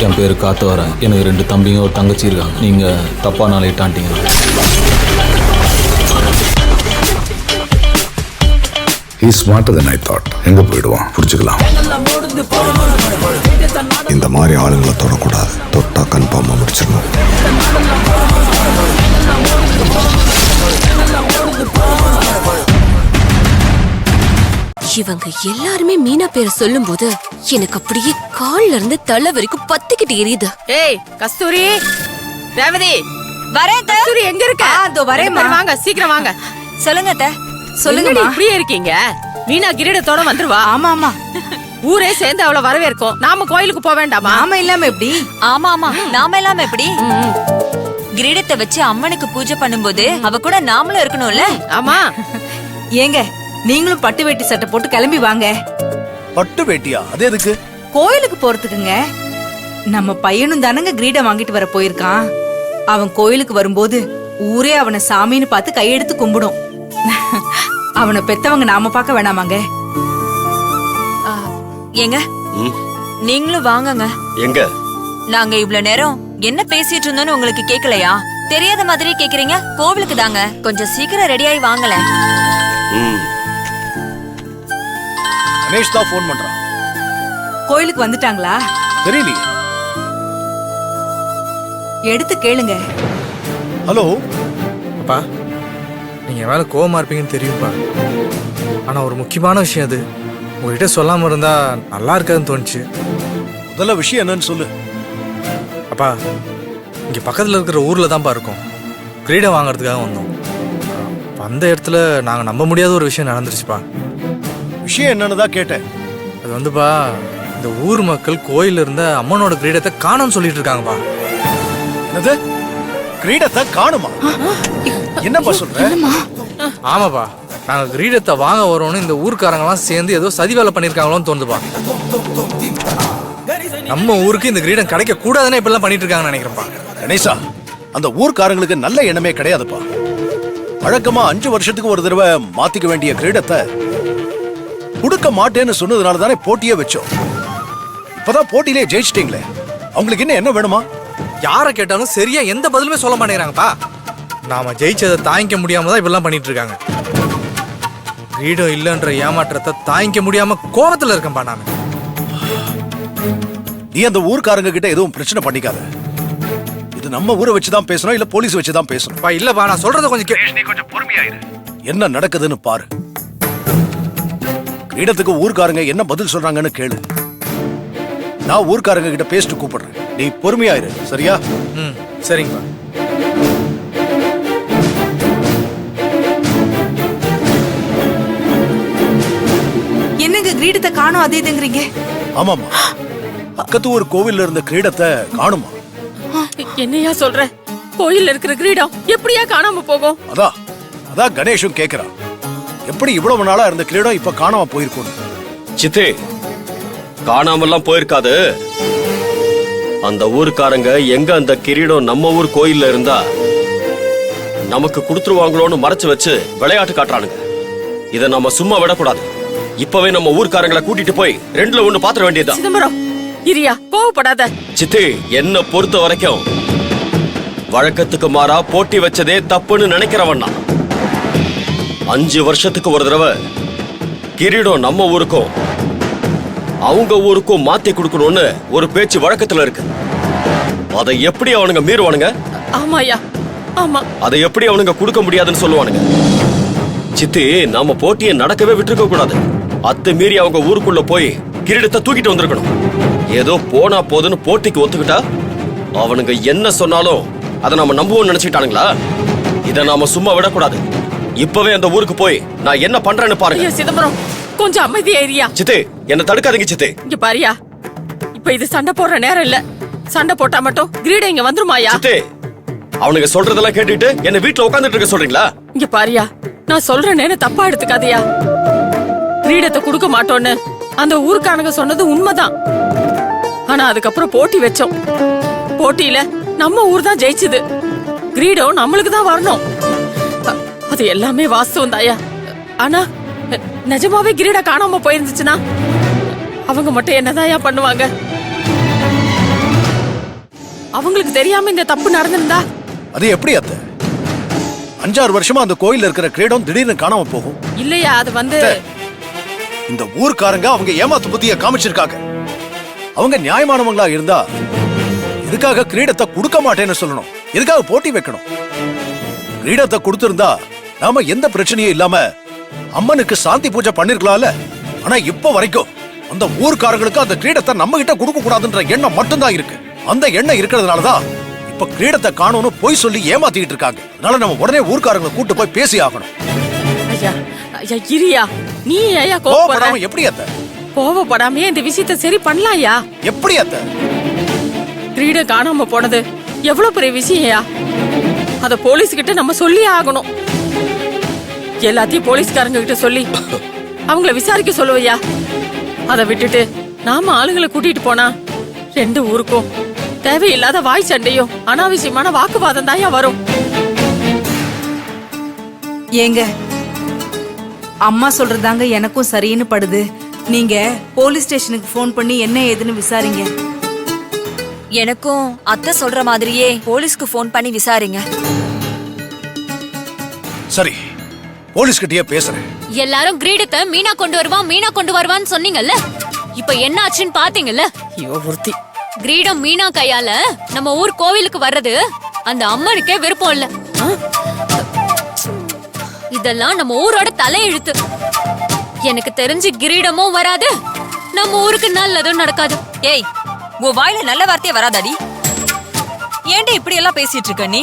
என் பேரு காத்தவரன். எனக்கு 2 தம்பியும் ஒரு தங்கச்சி இருக்காங்க. நீங்க தப்பா நாளையிட்டான்ட்டீங்க. He is smarter than I thought. எங்க போயிடுவான் புரிஞ்சுக்கலாம். இந்த மாதிரி ஆளுங்களை தொடக்கூடாது. தொட்டா கன்ஃபார்மா முடிச்சிடணும். இவங்க எல்லாருமே மீனா பேரை சொல்லும் போது எனக்கு அப்படியே கால்ல இருந்து தலை வரைக்கும் பத்திக்கிட்டு எரியுது. ஏய் கஸ்தூரி, ரேவதி, வரேன். கஸ்தூரி எங்க இருக்க? அதோ வரேன். வாங்க சீக்கிரம் வாங்க. சொல்லுங்க அத்தை. சொல்லுங்க. இப்படியே இருக்கீங்க? மீனா கிரீடத்தோட வந்துருவா. ஆமா ஆமா, ஊரே சேர்ந்து அவளை வரவேற்கும். நாம கோயிலுக்கு போக வேண்டாமா? நாம இல்லாம எப்படி? ஆமா ஆமா, நாம இல்லாம எப்படி? கிரீடத்தை வச்சு அம்மனுக்கு பூஜை பண்ணும்போது அவ கூட நாமளும் இருக்கணும்ல. ஆமா. ஏங்க நீங்களும் பட்டு வேட்டி சட்டை போட்டு கிளம்பி வாங்க. பட்டு வேட்டியா? அது எதுக்கு? கோயிலுக்கு போறதுக்குங்க. நம்ம பையனும் தானங்க கிரீடம் வாங்கிட்டு வர போயிருக்கான். அவன் கோயிலுக்கு வரும்போது ஊரே அவனை சாமின்னு பார்த்து கையெடுத்து கும்பிடும். அவனை பெத்தவங்க நாம பார்க்க வேணாமாங்க? ஏங்க நீங்களும் வாங்கங்க. எங்க? நாங்க இவ்வளவு நேரம் என்ன பேசிட்டு இருந்தோம்னு உங்களுக்கு கேக்கலையா? தெரியாத மாதிரி கேக்குறீங்க. கோவிலுக்கு தாங்க. கொஞ்சம் சீக்கிரம் ரெடியாகி வாங்கல. கணேஷ் தான் போன் பண்றான். கோயிலுக்கு வந்துட்டாங்களா? தெரியலையே. எடுத்து கேளுங்க. ஹலோ அப்பா, நீங்க மேல கோவமா இருப்பீங்கன்னு தெரியும்ப்பா. ஆனா ஒரு முக்கியமான விஷயம் அது உங்ககிட்ட சொல்லாம இருந்தா நல்லா இருக்காதுன்னு தோணுச்சு. முதல்ல விஷயம் என்னன்னு சொல்லு. அப்பா, இங்க பக்கத்துல இருக்கிற ஊர்ல தான்ப்பா இருக்கோம். கிரீடம் வாங்கறதுக்காக வந்தோம். அந்த இடத்துல நாங்க நம்ப முடியாத ஒரு விஷயம் நடந்துருச்சுப்பா. விஷயம் என்னன்னு தான் கேட்டேன். அது வந்துப்பா, இந்த ஊர் மக்கள் கோயில்ல இருந்த அம்மனோட கிரீடத்தை காணோம்னு சொல்லிட்டு இருக்காங்கப்பா. என்னது? கிரீடத்தை காணுமா? என்னப்பா சொல்ற? ஆமாப்பா, நாங்க கிரீடத்தை வாங்க வரோம்னு இந்த ஊர்க்காரங்கெல்லாம் சேர்ந்து ஏதோ சதி வேலை பண்ணிருக்காங்களோன்னு தோணுதுப்பா. நம்ம ஊருக்கு இந்த கிரீடம் கிடைக்க கூடாதுன்னு இப்பெல்லாம் பண்ணிட்டு இருக்காங்கன்னு நினைக்கிறேன்ப்பா. கணேசா, அந்த ஊர்க்காரங்களுக்கு நல்ல எண்ணமே கிடையாதுப்பா. வழக்கமா 5 வருஷத்துக்கு ஒரு தடவை மாத்திக்க வேண்டிய கிரீடத்தை கொடுக்க மாட்டேன்னு சொன்னதுனால தானே போட்டியே வச்சோம். இப்பதான் போட்டியிலே ஜெயிச்சிட்டீங்களே, அவங்களுக்கு என்ன வேணுமா? யாரை கேட்டாலும் சரியா எந்த பதிலுமே சொல்ல மாட்டேங்கிறாங்கப்பா. நாம ஜெயிச்சதை தாங்கிக்க முடியாம தான் இப்பெல்லாம் பண்ணிட்டு இருக்காங்க. கிரீடம் இல்லைன்ற ஏமாற்றத்தை தாங்கிக்க முடியாம கோபத்துல இருக்கேன்பா நான். நீ அந்த ஊர்க்காரங்க கிட்ட எதுவும் பிரச்சனை பண்ணிக்காத. இது நம்ம ஊரை வச்சுதான் பேசணும், இல்ல போலீஸ் வச்சுதான் பேசணும்? இல்லப்பா, நான் சொல்றத கொஞ்சம் நீ கொஞ்சம் பொறுமையாயிரு. என்ன நடக்குதுன்னு பாரு. கிரீடத்துக்கு ஊர்க்காரங்க என்ன பதில் சொல்றாங்கன்னு கேளு. நான் ஊர்க்காரங்க கிட்ட பேசிட்டு கூப்பிடுறேன். நீ பொறுமையாயிரு, சரியா? சரிங்கப்பா. என்னங்க கிரீடத்தை காணோம் அது இதுங்கிறீங்க? ஆமாமா, பக்கத்து ஊர் கோவில்ல இருந்த கிரீடத்தை காணுமா? என்னையா சொல்ற? கோயில்ல இருக்கிற கிரீடம் எப்படியா காணாம போகும்? அதான் கணேஷும் கேக்குறான். எப்படி இவ்வளவு நாளா இருந்த கிரீடம் இப்ப காணாம போயிருக்கும்? சித்தே, காணாமல்லாம் போயிருக்காது. அந்த ஊருக்காரங்க எங்க அந்த கிரீடம் நம்ம ஊர் கோயில்ல இருந்தா நமக்கு கொடுத்துருவாங்களோன்னு மறைச்சு வச்சு விளையாட்டு காட்டுறானுங்க. இத நம்ம சும்மா விடக்கூடாது. இப்பவே நம்ம ஊர்க்காரங்களை கூட்டிட்டு போய் 2ல 1 பாத்திர வேண்டியதுதான். சிதம்பரம், இரியா, கோவப்படாத. சித்தே, என்ன பொறுத்த வரைக்கும் வழக்கத்துக்கு மாறா போட்டி வச்சதே தப்புன்னு நினைக்கிறவன்னா. 5 வருஷத்துக்கு ஒரு தடவை கிரீடம் நம்ம ஊருக்கும் அவங்க ஊருக்கும் மாத்தி கொடுக்கணும்னு ஒரு பேச்சு வழக்கத்துல இருக்கு. அதை எப்படி அவனுங்க மீறுவானுங்க? ஆமாயா, ஆமா. அதை எப்படி அவனுங்க கொடுக்க முடியாதுன்னு சொல்லுவானுங்க. சித்தி, நாம போட்டியை நடக்கவே விட்டுருக்க கூடாது. அத்து மீறி அவங்க ஊருக்குள்ள போய் கிரீடத்தை தூக்கிட்டு வந்திருக்கணும். ஏதோ போனா போதுன்னு போட்டிக்கு ஒத்துக்கிட்டா அவனுங்க என்ன சொன்னாலும் அதை நாம நம்புவோம்னு நினைச்சுட்டானுங்களா? இதை நாம சும்மா விடக்கூடாது. இப்பவே அந்த ஊருக்கு போய் நான் என்ன பண்றேன்னு பாருங்க. சிதம்பரம், கொஞ்சம் அமைதியா இரியா. சித்தே, என்ன தடுக்காதீங்க சித்தே. இங்க பாரியா, இப்ப இது சண்டை போடுற நேரம் இல்ல. சண்டை போட்டா மட்டும் கிரீடம் இங்க வந்துருமாயா? சித்தே, அவனுங்க சொல்றதெல்லாம் கேட்டுட்டு என்ன வீட்டுல உட்கார்ந்துட்டு இருக்க சொல்றீங்களா? இங்க பாரியா, நான் சொல்றேன்னு தப்பா எடுத்துக்காதயா. கிரீடத்தை கொடுக்க மாட்டோன்னு அந்த ஊருக்காரங்க சொன்னது உண்மைதான். ஆனா அதுக்கப்புறம் போட்டி வச்சோம். போட்டியில நம்ம ஊர் தான் ஜெயிச்சது. கிரீடம் நம்மளுக்கு தான் வரணும். அது எல்லாமே வாஸ்தவம் தாயா. ஆனா நிஜமாவே கிரீட காணாம போயிருந்துச்சுன்னா அவங்க மட்டும் என்னதாயா பண்ணுவாங்க? அவங்களுக்கு தெரியாம இந்த தப்பு நடந்திருந்தா? அது எப்படி அத்தை? 5-6 வருஷமா அந்த கோயில்ல இருக்கிற கிரீடம் திடீர்னு காணாம போகும்? இல்லையா, அது வந்து இந்த ஊர்க்காரங்க அவங்க ஏமாத்து புத்திய காமிச்சிருக்காங்க. அவங்க நியாயமானவங்களா இருந்தா இதுக்காக கிரீடத்தை கொடுக்க மாட்டேன்னு சொல்லணும். இதுக்காக போட்டி வைக்கணும். கிரீடத்தை கொடுத்திருந்தா நாம எந்த பிரச்சனையும் இல்லாம அம்மனுக்கு சாந்தி பூஜை பண்ணிருக்கலாம்ல. ஆனா இப்ப வரைக்கும் அந்த ஊர்க்காரங்களுக்கு அந்த கிரீடத்தை நம்ம கிட்ட கொடுக்க கூடாதுன்ற எண்ணம் மட்டும்தான் இருக்கு. அந்த எண்ணம் இருக்கிறதுனாலதான் இப்ப கிரீடத்தை காணோம்னு போய் சொல்லி ஏமாத்திட்டு இருக்காங்க. அதனால நம்ம உடனே ஊர்க்காரங்களை கூட்டு போய் பேசி ஆகணும். ஐயா ஐயா இரியா, நீ ஐயா கோவப்படாம எப்படி அத்தை? கோவப்படாமையே இந்த விஷயத்தை சரி பண்ணலாம்யா. எப்படி அத்தை? கிரீடம் காணாம போனது எவ்வளவு பெரிய விஷயம்யா. அத போலீஸ் கிட்ட நம்ம சொல்லி ஆகணும். எல்லாத்தையும் போலீஸ்காரங்க கிட்ட சொல்லி அவங்கள விசாரிக்க சொல்லுவையா. அதை விட்டுட்டு நாம ஆளுங்களை கூட்டிட்டு போனா 2 ஊருக்கும் தேவையில்லாத வாய் சண்டையும் அனாவசியமான வாக்குவாதம் தான் வரும். ஏங்க, அம்மா சொல்றதாங்க எனக்கும் சரின்னு படுது. நீங்க போலீஸ் ஸ்டேஷனுக்கு ஃபோன் பண்ணி என்ன ஏதுன்னு விசாரிங்க. எனக்கும் அத்தை சொல்ற மாதிரியே போலீஸ்க்கு ஃபோன் பண்ணி விசாரிங்க. சரி, போலீஸ் கிட்டயே பேசுறேன். எல்லாரும் கிரீடத்தை மீனா கொண்டு வருவான்னு சொன்னீங்கல்ல, இப்ப என்ன ஆச்சுன்னு பாத்தீங்கல்ல? கிரீடம் மீனா கையால நம்ம ஊர் கோவிலுக்கு வர்றது அந்த அம்மனுக்கே விருப்பம் இல்ல. இதெல்லாம் நம்ம ஊரோட தலையெழுத்து. எனக்கு தெரிஞ்சு கிரீடமும் வராது, நம்ம ஊருக்கு நல்லதும் நடக்காது. ஏய், உன் வாயில நல்ல வார்த்தையே வராதாடி? ஏன்டா இப்படி எல்லாம் பேசிட்டு இருக்க நீ?